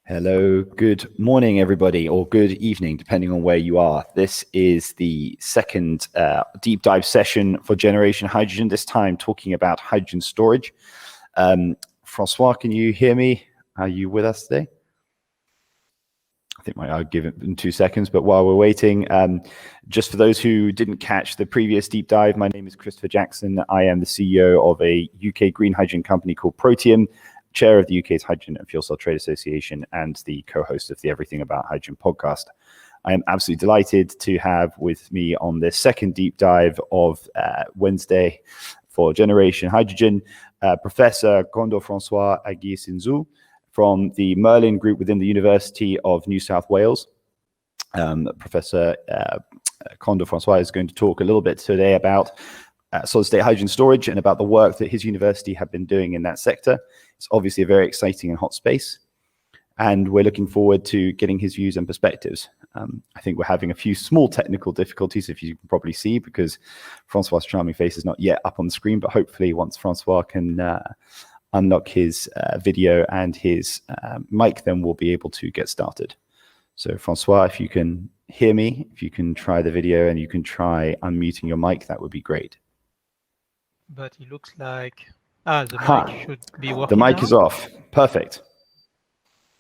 Hello, good morning, everybody, or good evening, depending on where you are. This is the second deep dive session for Generation Hydrogen, this time talking about hydrogen storage. Francois, can you hear me? Are you with us today? I think I'll give it in 2 seconds, but while we're waiting, just for those who didn't catch the previous deep dive, my name is Christopher Jackson. I am the CEO of a UK green hydrogen company called Proteum, chair of the UK's Hydrogen and Fuel Cell Trade Association, and the co-host of the Everything About Hydrogen podcast. I am absolutely delighted to have with me on this second deep dive of Wednesday for Generation Hydrogen, Professor Francois Aguey-Zinsou from the MERLin group within the University of New South Wales. Professor Francois is going to talk a little bit today about solid-state hydrogen storage and about the work that his university have been doing in that sector. It's obviously a very exciting and hot space, and we're looking forward to getting his views and perspectives. I think we're having a few small technical difficulties, if you can probably see, because Francois' charming face is not yet up on the screen, but hopefully once Francois can unlock his video and his mic, then we'll be able to get started. So Francois, if you can hear me, if you can try the video and you can try unmuting your mic, that would be great. But it looks like the mic should be working. The mic now. is off. Perfect.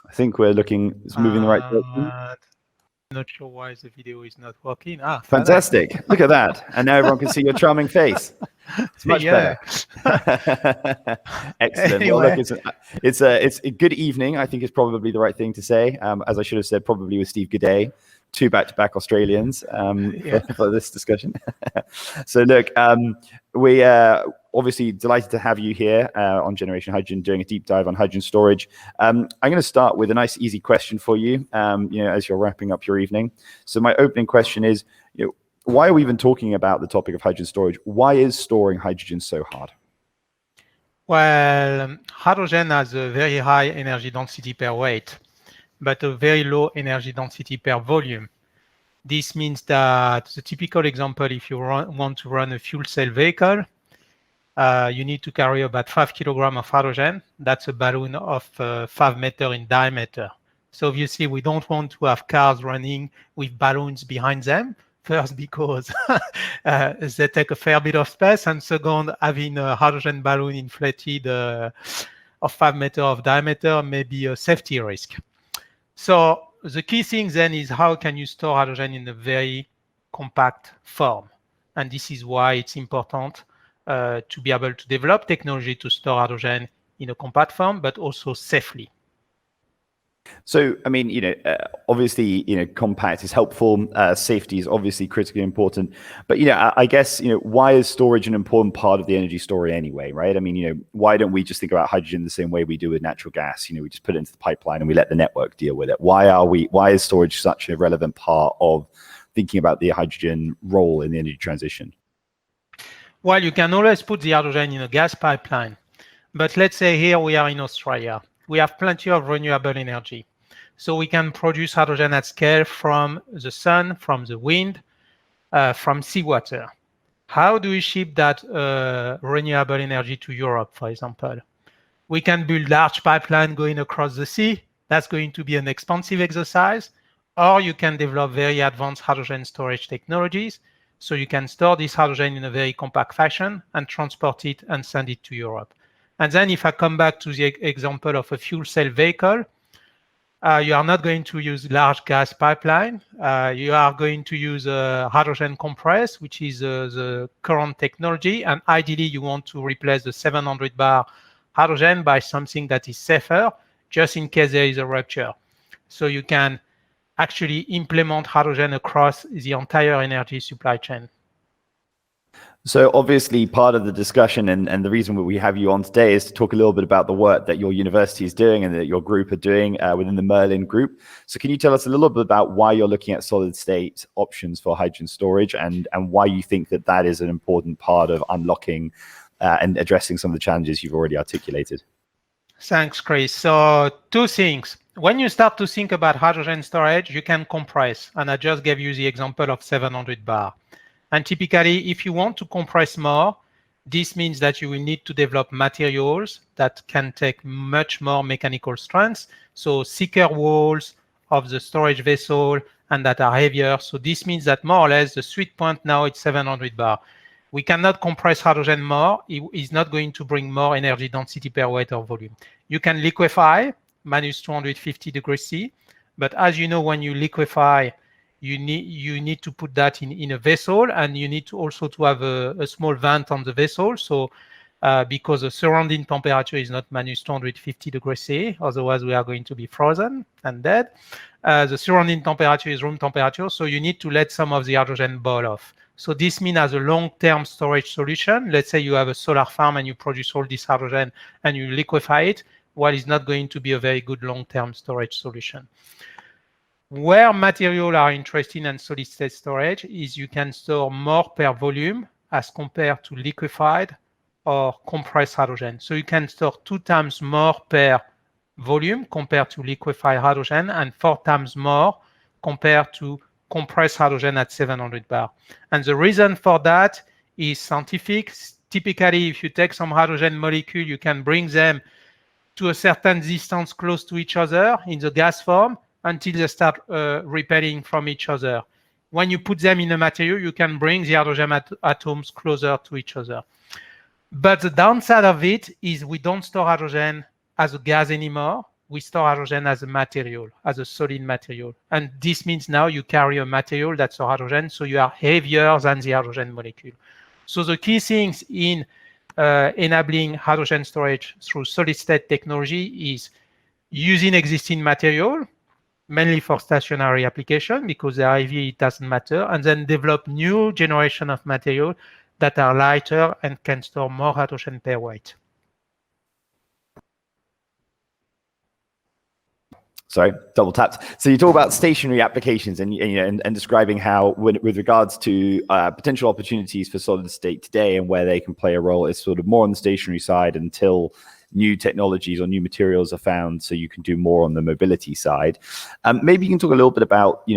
I think we're looking, it's moving in the right direction. Not sure why the video is not working. Fantastic. Look at that. And now everyone can see your charming face. It's much better. Excellent. Anyway. Well, look, it's a good evening. I think it's probably the right thing to say. As I should have said, probably with Steve G'day, 2 back-to-back Australians for this discussion. So look, we obviously delighted to have you here on Generation Hydrogen, doing a deep dive on hydrogen storage. I'm going to start with a nice, easy question for you, as you're wrapping up your evening. So my opening question is, why are we even talking about the topic of hydrogen storage? Why is storing hydrogen so hard? Well, hydrogen has a very high energy density per weight, but a very low energy density per volume. This means that the typical example, if you want to run a fuel cell vehicle, you need to carry about 5 kilograms of hydrogen. That's a balloon of 5 meters in diameter. So obviously, we don't want to have cars running with balloons behind them. First, because they take a fair bit of space, and second, having a hydrogen balloon inflated of 5 meters of diameter may be a safety risk. So the key thing then is, how can you store hydrogen in a very compact form? And this is why it's important to be able to develop technology to store hydrogen in a compact form, but also safely. So, I mean, obviously, compact is helpful. Safety is obviously critically important. But, I guess, why is storage an important part of the energy story anyway, right? I mean, why don't we just think about hydrogen the same way we do with natural gas? We just put it into the pipeline and we let the network deal with it. Why is storage such a relevant part of thinking about the hydrogen role in the energy transition? Well, you can always put the hydrogen in a gas pipeline. But let's say here we are in Australia. We have plenty of renewable energy. So we can produce hydrogen at scale from the sun, from the wind, from seawater. How do we ship that renewable energy to Europe, for example? We can build large pipeline going across the sea. That's going to be an expensive exercise. Or you can develop very advanced hydrogen storage technologies. So you can store this hydrogen in a very compact fashion and transport it and send it to Europe. And then if I come back to the example of a fuel cell vehicle, you are not going to use large gas pipeline. You are going to use a hydrogen compress, which is the current technology. And ideally, you want to replace the 700 bar hydrogen by something that is safer, just in case there is a rupture. So you can actually implement hydrogen across the entire energy supply chain. So obviously part of the discussion and the reason we have you on today is to talk a little bit about the work that your university is doing and that your group are doing within the MERLin group. So can you tell us a little bit about why you're looking at solid state options for hydrogen storage and why you think that that is an important part of unlocking and addressing some of the challenges you've already articulated? Thanks, Chris. So 2 things. When you start to think about hydrogen storage, you can compress. And I just gave you the example of 700 bar. And typically, if you want to compress more, This means that you will need to develop materials that can take much more mechanical strength, so thicker walls of the storage vessel and that are heavier. So this means that more or less the sweet point now is 700 bar. We cannot compress hydrogen more. It is not going to bring more energy density per weight or volume. You can liquefy minus 250 degrees C, but as you know, when you liquefy, you need to put that in a vessel, and you need to also to have a small vent on the vessel. So because the surrounding temperature is not minus 250 degrees C, otherwise we are going to be frozen and dead. The surrounding temperature is room temperature, so you need to let some of the hydrogen boil off. So this means as a long-term storage solution, let's say you have a solar farm and you produce all this hydrogen and you liquefy it, well, it's not going to be a very good long-term storage solution. Where materials are interesting in solid-state storage is you can store more per volume as compared to liquefied or compressed hydrogen. So you can store 2 times more per volume compared to liquefied hydrogen and 4 times more compared to compressed hydrogen at 700 bar. And the reason for that is scientific. Typically, if you take some hydrogen molecule, you can bring them to a certain distance close to each other in the gas form until they start repelling from each other. When you put them in a material, you can bring the hydrogen atoms closer to each other. But the downside of it is we don't store hydrogen as a gas anymore. We store hydrogen as a material, as a solid material. And this means now you carry a material that's a hydrogen, so you are heavier than the hydrogen molecule. So the key things in enabling hydrogen storage through solid-state technology is using existing material, mainly for stationary application, because they are heavy, it doesn't matter, and then develop new generation of material that are lighter and can store more hydrogen per weight. Sorry, double tapped. So you talk about stationary applications and describing how, with regards to potential opportunities for solid state today and where they can play a role, is sort of more on the stationary side until new technologies or new materials are found, so you can do more on the mobility side. Maybe you can talk a little bit about,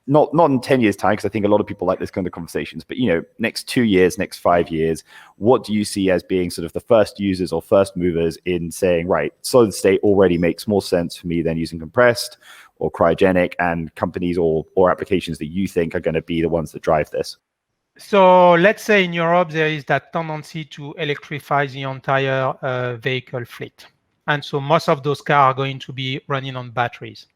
not in 10 years time, because I think a lot of people like this kind of conversations, but next 2 years, next 5 years, what do you see as being sort of the first users or first movers in saying, right, solid state already makes more sense for me than using compressed or cryogenic, and companies or applications that you think are going to be the ones that drive this? So let's say in Europe, there is that tendency to electrify the entire vehicle fleet. And so most of those cars are going to be running on batteries.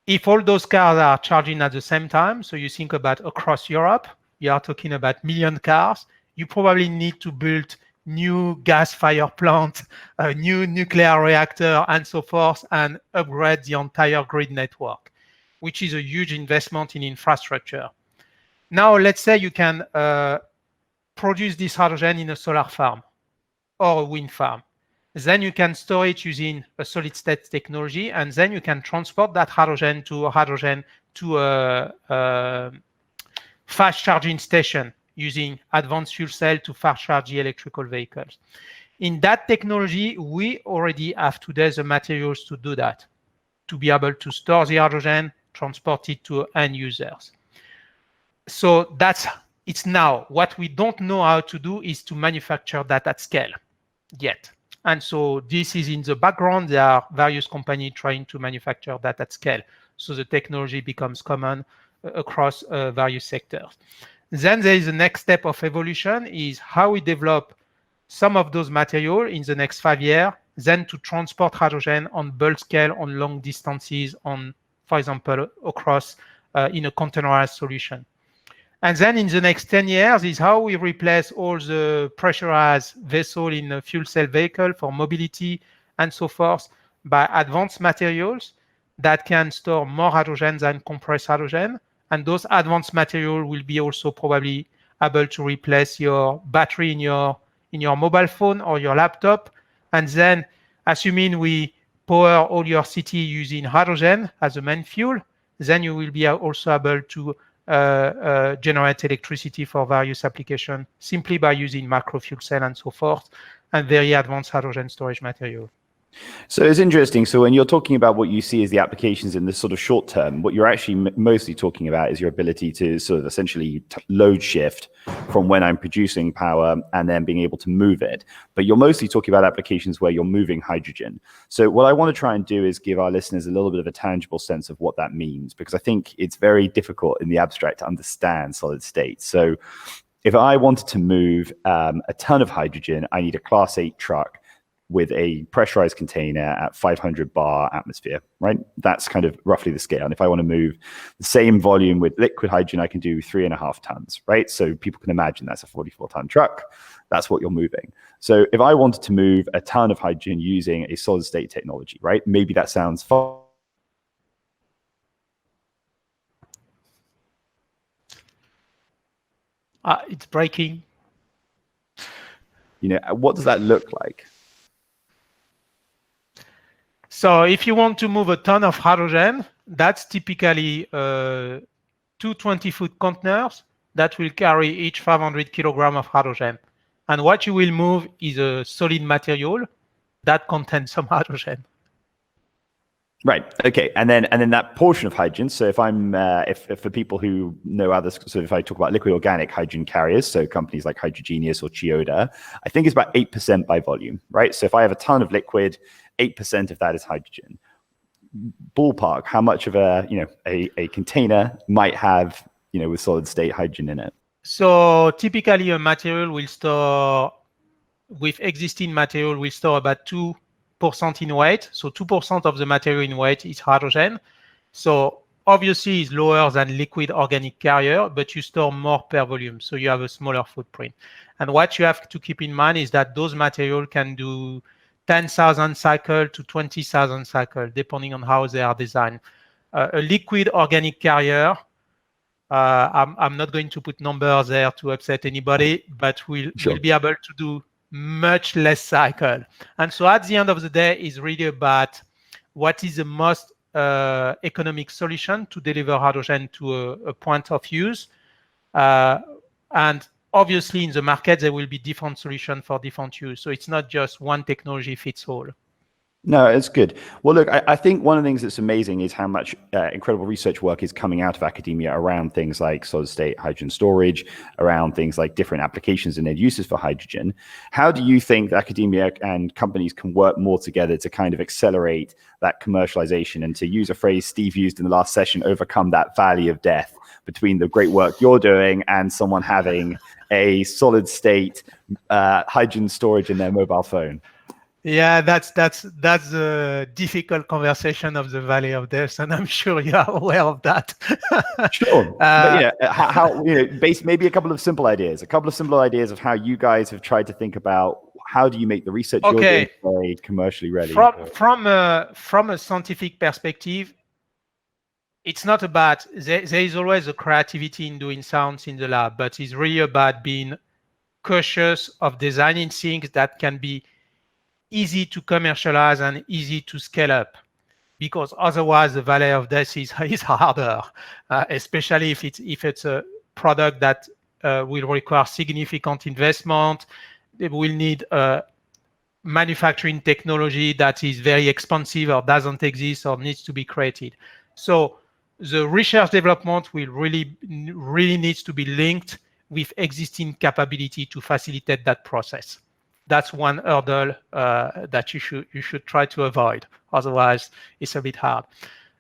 If all those cars are charging at the same time, so you think about across Europe, you are talking about million cars, you probably need to build new gas-fired plant, a new nuclear reactor, and so forth, and upgrade the entire grid network, which is a huge investment in infrastructure. Now, let's say you can produce this hydrogen in a solar farm or a wind farm. Then you can store it using a solid-state technology, and then you can transport that hydrogen to a fast charging station using advanced fuel cell to fast charge the electrical vehicles. In that technology, we already have today the materials to do that, to be able to store the hydrogen, transport it to end users. So it's now. What we don't know how to do is to manufacture that at scale yet. And so this is in the background. There are various companies trying to manufacture that at scale. So the technology becomes common across various sectors. Then there is the next step of evolution is how we develop some of those materials in the next 5 years, then to transport hydrogen on bulk scale, on long distances, on, for example, across in a containerized solution. And then in the next 10 years is how we replace all the pressurized vessel in a fuel cell vehicle for mobility and so forth by advanced materials that can store more hydrogen than compressed hydrogen. And those advanced materials will be also probably able to replace your battery in your mobile phone or your laptop. And then, assuming we power all your city using hydrogen as a main fuel, then you will be also able to generate electricity for various applications simply by using macro fuel cell and so forth, and very advanced hydrogen storage material. So it's interesting. So when you're talking about what you see as the applications in this sort of short term, what you're actually mostly talking about is your ability to sort of essentially load shift from when I'm producing power and then being able to move it. But you're mostly talking about applications where you're moving hydrogen. So what I want to try and do is give our listeners a little bit of a tangible sense of what that means, because I think it's very difficult in the abstract to understand solid state. So if I wanted to move a ton of hydrogen, I need a Class 8 truck with a pressurized container at 500 bar atmosphere, right? That's kind of roughly the scale. And if I want to move the same volume with liquid hydrogen, I can do 3.5 tons, right? So people can imagine that's a 44-ton truck. That's what you're moving. So if I wanted to move a ton of hydrogen using a solid state technology, right? Maybe that sounds far. It's breaking. You know, what does that look like? So if you want to move a ton of hydrogen, that's typically 2 20-foot containers that will carry each 500 kilograms of hydrogen. And what you will move is a solid material that contains some hydrogen. Right. Okay. And then that portion of hydrogen. So if I'm if for people who know others, so if I talk about liquid organic hydrogen carriers, so companies like Hydrogenius or Chiyoda, I think it's about 8% by volume, right? So if I have a ton of liquid, 8% of that is hydrogen. Ballpark, how much of a container might have, with solid state hydrogen in it? So typically a material will store, with existing material, will store about 2% in weight. So 2% of the material in weight is hydrogen. So obviously it's lower than liquid organic carrier, but you store more per volume. So you have a smaller footprint. And what you have to keep in mind is that those materials can do 10,000 cycles to 20,000 cycles, depending on how they are designed. A liquid organic carrier, I'm not going to put numbers there to upset anybody, but we'll be able to do much less cycle. And so at the end of the day, it's really about what is the most economic solution to deliver hydrogen to a point of use. And obviously in the market, there will be different solutions for different use. So it's not just one technology fits all. No, it's good. Well, look, I think one of the things that's amazing is how much incredible research work is coming out of academia around things like solid state hydrogen storage, around things like different applications and their uses for hydrogen. How do you think academia and companies can work more together to kind of accelerate that commercialization and, to use a phrase Steve used in the last session, overcome that valley of death between the great work you're doing and someone having a solid state hydrogen storage in their mobile phone? Yeah, that's a difficult conversation of the Valley of Death, and I'm sure you are aware of that. Sure, but how based maybe a couple of simple ideas of how you guys have tried to think about how do you make the research you're doing commercially ready. From a scientific perspective, it's not about there is always a creativity in doing science in the lab, but it's really about being cautious of designing things that can be easy to commercialize and easy to scale up, because otherwise the valley of death is harder, especially if it's a product that will require significant investment. It will need manufacturing technology that is very expensive or doesn't exist or needs to be created. So the research development will really needs to be linked with existing capability to facilitate that process. That's one hurdle that you should try to avoid. Otherwise, it's a bit hard.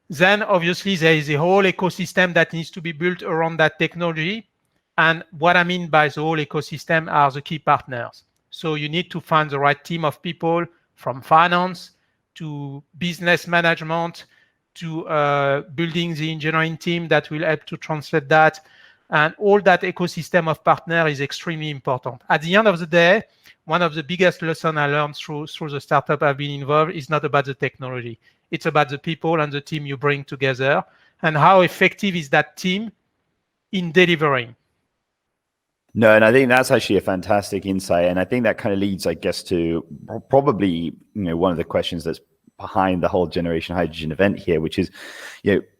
Then, obviously, there is a whole ecosystem that needs to be built around that technology. And what I mean by the whole ecosystem are the key partners. So you need to find the right team of people, from finance to business management to building the engineering team that will help to translate that. And all that ecosystem of partners is extremely important. At the end of the day, one of the biggest lessons I learned through the startup I've been involved is not about the technology. It's about the people and the team you bring together and how effective is that team in delivering. No, and I think that's actually a fantastic insight. And I think that kind of leads, I guess, to probably, one of the questions that's behind the whole Generation Hydrogen event here, which is,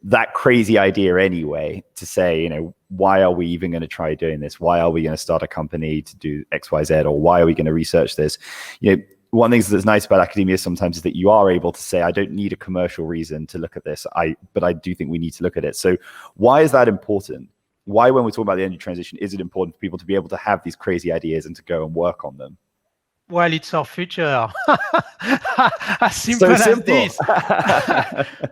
that crazy idea anyway, to say, why are we even going to try doing this? Why are we going to start a company to do X, Y, Z? Or why are we going to research this? one thing that's nice about academia sometimes is that you are able to say, I don't need a commercial reason to look at this, but I do think we need to look at it. So why is that important? Why, when we're talking about the energy transition, is it important for people to be able to have these crazy ideas and to go and work on them? Well, it's our future. As simple as this.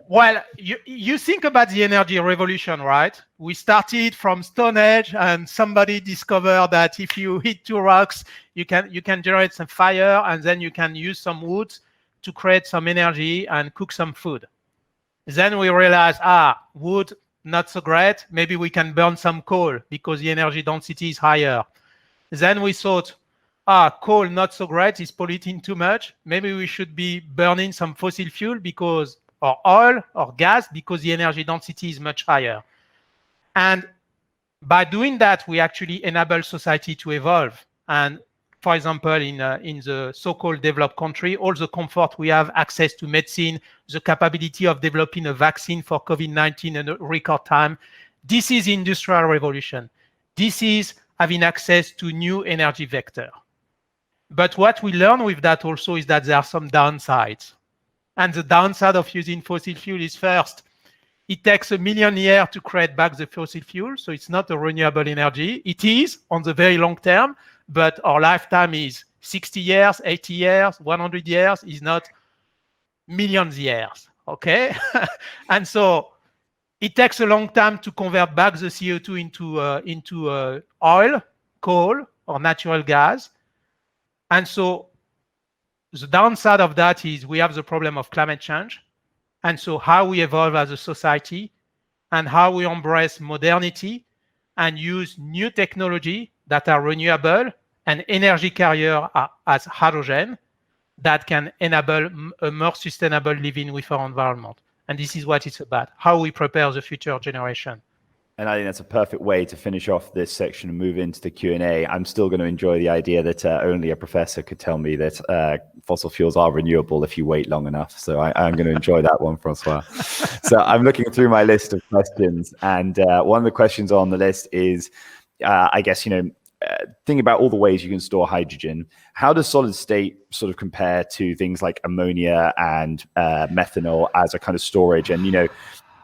Well, you think about the energy revolution, right? We started from Stone Age, and somebody discovered that if you hit two rocks, you can generate some fire, and then you can use some wood to create some energy and cook some food. Then we realized, wood, not so great. Maybe we can burn some coal because the energy density is higher. Then we thought, coal, not so great, is polluting too much. Maybe we should be burning some fossil fuel or oil or gas because the energy density is much higher. And by doing that, we actually enable society to evolve. And for example, in the so-called developed country, all the comfort we have, access to medicine, the capability of developing a vaccine for COVID-19 in a record time. This is industrial revolution. This is having access to new energy vector. But what we learn with that also is that there are some downsides. And the downside of using fossil fuel is, first, it takes 1 million years to create back the fossil fuel, so it's not a renewable energy. It is on the very long term, but our lifetime is 60 years, 80 years, 100 years, is not millions of years, okay? And so it takes a long time to convert back the CO2 into oil, coal, or natural gas. And so the downside of that is we have the problem of climate change. And so how we evolve as a society and how we embrace modernity and use new technology that are renewable and energy carrier as hydrogen that can enable a more sustainable living with our environment. And this is what it's about, how we prepare the future generation. And I think that's a perfect way to finish off this section and move into the Q&A. I'm still going to enjoy the idea that only a professor could tell me that fossil fuels are renewable if you wait long enough. So I'm going to enjoy that one, Francois. So I'm looking through my list of questions. And one of the questions on the list is, I guess, thinking about all the ways you can store hydrogen, how does solid state sort of compare to things like ammonia and methanol as a kind of storage? And,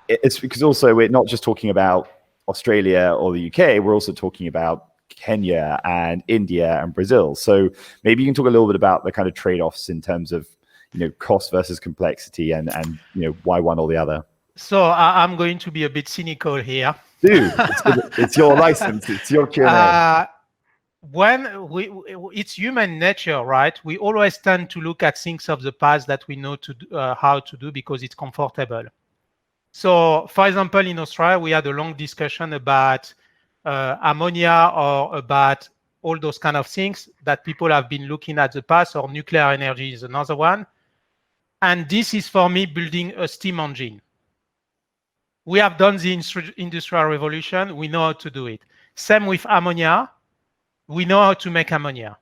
it's because also we're not just talking about Australia or the UK, we're also talking about Kenya and India and Brazil. So maybe you can talk a little bit about the kind of trade-offs in terms of, cost versus complexity and why one or the other. So I'm going to be a bit cynical here. Dude, it's your license, it's your Q&A. It's human nature, right? We always tend to look at things of the past that we know how to do because it's comfortable. So, for example, in Australia, we had a long discussion about ammonia or about all those kind of things that people have been looking at the past, or nuclear energy is another one. And this is, for me, building a steam engine. We have done the industrial revolution. We know how to do it. Same with ammonia. We know how to make ammonia.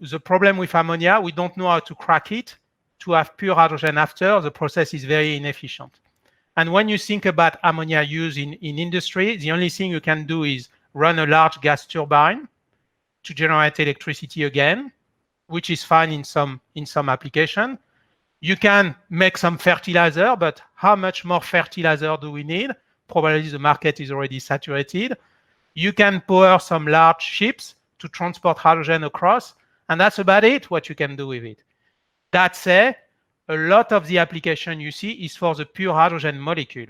The problem with ammonia, we don't know how to crack it to have pure hydrogen after. The process is very inefficient. And when you think about ammonia use in industry, the only thing you can do is run a large gas turbine to generate electricity again, which is fine in some application. You can make some fertilizer, but how much more fertilizer do we need? Probably the market is already saturated. You can power some large ships to transport hydrogen across, and that's about it, what you can do with it. That said, a lot of the application you see is for the pure hydrogen molecule.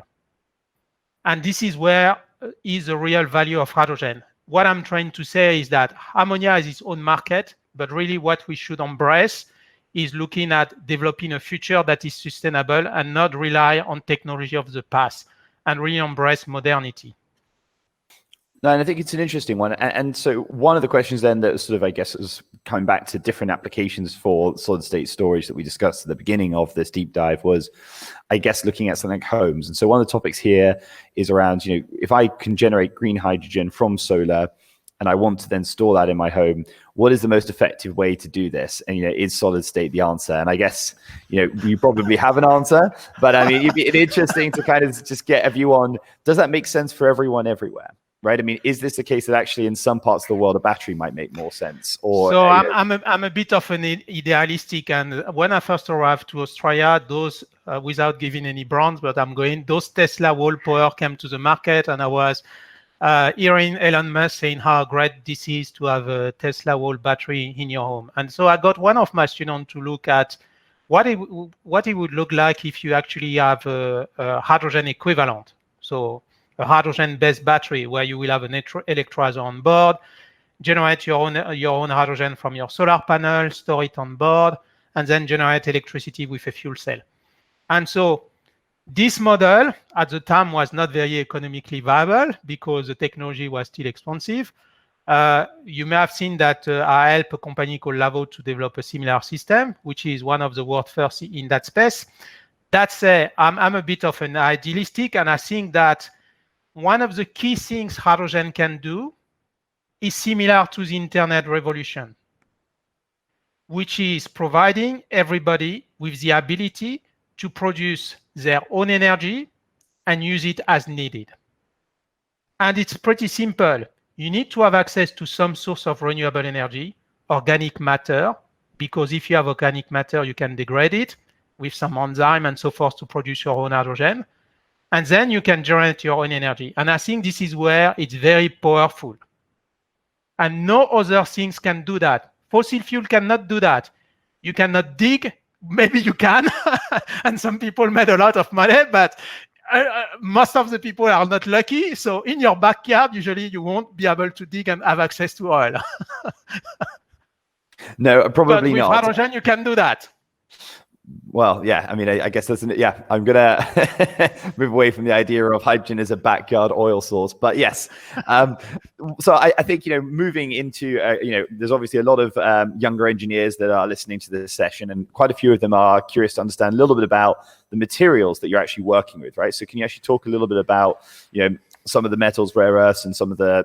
And this is where is the real value of hydrogen. What I'm trying to say is that ammonia has its own market, but really what we should embrace is looking at developing a future that is sustainable and not rely on technology of the past and really embrace modernity. No, and I think it's an interesting one. And so one of the questions then that sort of, I guess, is coming back to different applications for solid state storage that we discussed at the beginning of this deep dive was, I guess, looking at something like homes. And so one of the topics here is around, if I can generate green hydrogen from solar and I want to then store that in my home, what is the most effective way to do this? And, is solid state the answer? And I guess, you probably have an answer, but I mean, it'd be interesting to kind of just get a view on, does that make sense for everyone everywhere? right? I mean, is this the case that actually in some parts of the world a battery might make more sense? Or so I'm a bit of an idealistic, and when I first arrived to Australia, those without giving any brands, but those Tesla wall power came to the market, and I was hearing Elon Musk saying how great this is to have a Tesla wall battery in your home. And so I got one of my students to look at what it would look like if you actually have a hydrogen equivalent. So a hydrogen-based battery where you will have an electrolyzer on board, generate your own hydrogen from your solar panel, store it on board, and then generate electricity with a fuel cell. And so this model at the time was not very economically viable because the technology was still expensive. You may have seen that I helped a company called Lavo to develop a similar system, which is one of the world first in that space. That's I'm a bit of an idealistic, and I think that one of the key things hydrogen can do is similar to the internet revolution, which is providing everybody with the ability to produce their own energy and use it as needed. And it's pretty simple. You need to have access to some source of renewable energy, organic matter, because if you have organic matter, you can degrade it with some enzyme and so forth to produce your own hydrogen. And then you can generate your own energy. And I think this is where it's very powerful. And no other things can do that. Fossil fuel cannot do that. You cannot dig. Maybe you can. And some people made a lot of money, but most of the people are not lucky. So in your backyard, usually you won't be able to dig and have access to oil. No, probably but with not. Hydrogen, you can do that. Well, yeah, I mean, I guess that's, yeah, I'm going to move away from the idea of hydrogen as a backyard oil source. But yes, so I think, moving into, there's obviously a lot of younger engineers that are listening to this session, and quite a few of them are curious to understand a little bit about the materials that you're actually working with, right? So can you actually talk a little bit about, some of the metals, rare earths, and some of the,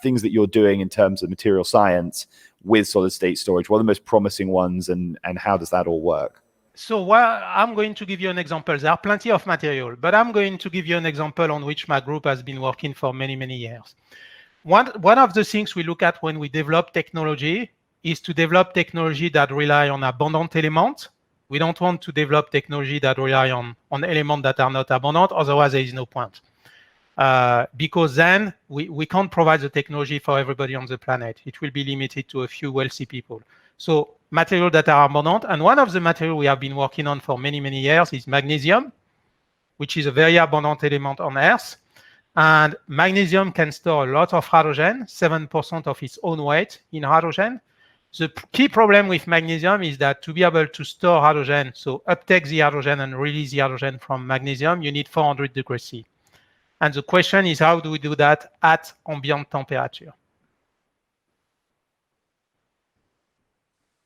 things that you're doing in terms of material science with solid state storage? What are the most promising ones, and how does that all work? So I'm going to give you an example. There are plenty of material, but I'm going to give you an example on which my group has been working for many, many years. One of the things we look at when we develop technology is to develop technology that rely on abundant elements. We don't want to develop technology that rely on elements that are not abundant, otherwise there is no point. Because then we can't provide the technology for everybody on the planet. It will be limited to a few wealthy people. So materials that are abundant, and one of the materials we have been working on for many, many years is magnesium, which is a very abundant element on Earth. And magnesium can store a lot of hydrogen, 7% of its own weight in hydrogen. The key problem with magnesium is that to be able to store hydrogen, so uptake the hydrogen and release the hydrogen from magnesium, you need 400 degrees C. And the question is, how do we do that at ambient temperature?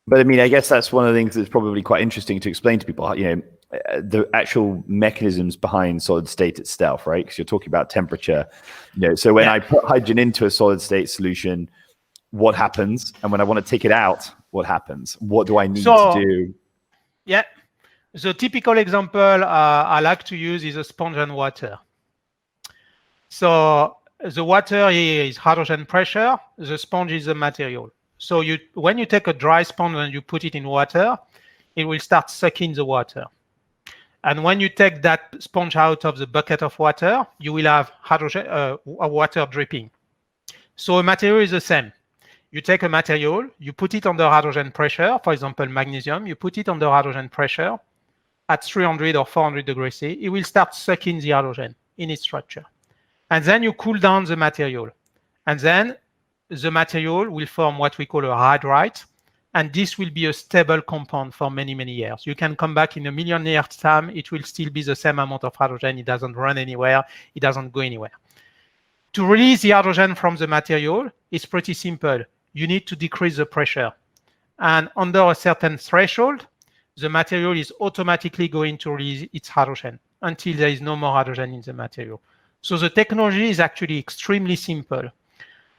But I mean, I guess that's one of the things that's probably quite interesting to explain to people, the actual mechanisms behind solid state itself, right? Because you're talking about temperature. So when I put hydrogen into a solid state solution, what happens? And when I want to take it out, what happens? What do I need to do? Yeah. The typical example I like to use is a sponge and water. So the water here is hydrogen pressure. The sponge is the material. So when you take a dry sponge and you put it in water, it will start sucking the water. And when you take that sponge out of the bucket of water, you will have hydrogen, water dripping. So a material is the same. You take a material, you put it under hydrogen pressure, for example, magnesium, you put it under hydrogen pressure at 300 or 400 degrees C, it will start sucking the hydrogen in its structure. And then you cool down the material. And then the material will form what we call a hydride, and this will be a stable compound for many, many years. You can come back in a million years' time, it will still be the same amount of hydrogen, it doesn't run anywhere, it doesn't go anywhere. To release the hydrogen from the material, it's pretty simple. You need to decrease the pressure. And under a certain threshold, the material is automatically going to release its hydrogen until there is no more hydrogen in the material. So the technology is actually extremely simple.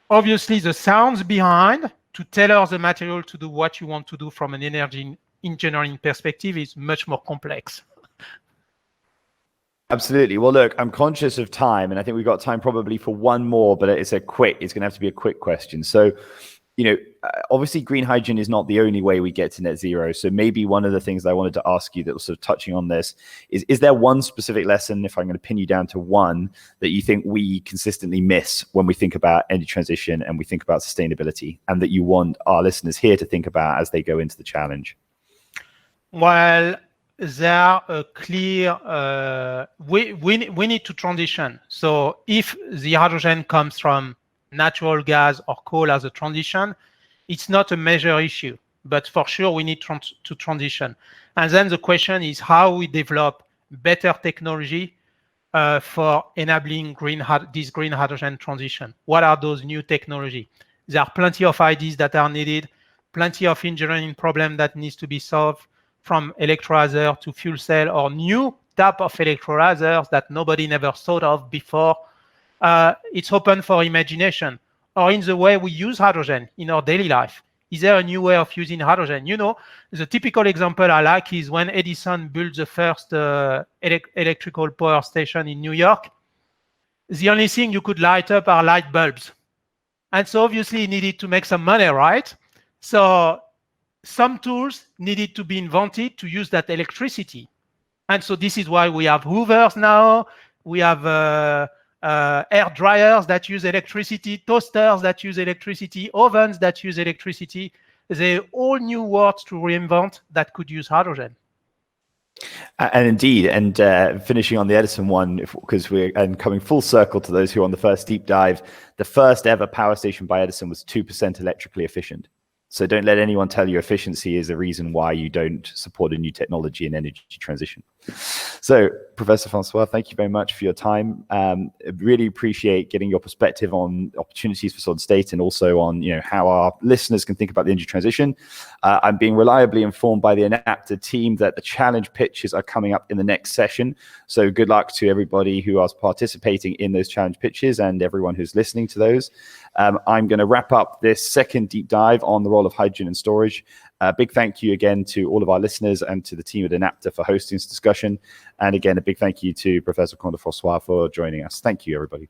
Obviously, the science behind to tailor the material to do what you want to do from an energy engineering perspective is much more complex. Absolutely. Well, look, I'm conscious of time, and I think we've got time probably for one more, but it's going to have to be a quick question. So, obviously green hydrogen is not the only way we get to net zero. So maybe one of the things that I wanted to ask you that was sort of touching on this is there one specific lesson, if I'm going to pin you down to one, that you think we consistently miss when we think about energy transition and we think about sustainability, and that you want our listeners here to think about as they go into the challenge? Well, there are a clear, we need to transition. So if the hydrogen comes from natural gas or coal as a transition, it's not a major issue, but for sure we need to transition. And then the question is how we develop better technology for enabling this green hydrogen transition. What are those new technology? There are plenty of ideas that are needed, plenty of engineering problem that needs to be solved, from electrolyzer to fuel cell or new type of electrolyzers that nobody never thought of before. It's open for imagination. Or in the way we use hydrogen in our daily life. Is there a new way of using hydrogen? The typical example I like is when Edison built the first electrical power station in New York. The only thing you could light up are light bulbs. And so obviously he needed to make some money, right? So some tools needed to be invented to use that electricity. And so this is why we have Hoovers now. We have air dryers that use electricity, toasters that use electricity, ovens that use electricity. They're all new words to reinvent that could use hydrogen. And indeed, and finishing on the Edison one, because we're coming full circle to those who are on the first deep dive, the first ever power station by Edison was 2% electrically efficient. So don't let anyone tell you efficiency is a reason why you don't support a new technology in energy transition. So, Professor Francois, thank you very much for your time. I really appreciate getting your perspective on opportunities for solid state and also on how our listeners can think about the energy transition. I'm being reliably informed by the Enapta team that the challenge pitches are coming up in the next session. So good luck to everybody who is participating in those challenge pitches and everyone who's listening to those. I'm going to wrap up this second deep dive on the role of hydrogen and storage. Big thank you again to all of our listeners and to the team at Enapta for hosting this discussion. And again, a big thank you to Professor Francois for joining us. Thank you, everybody.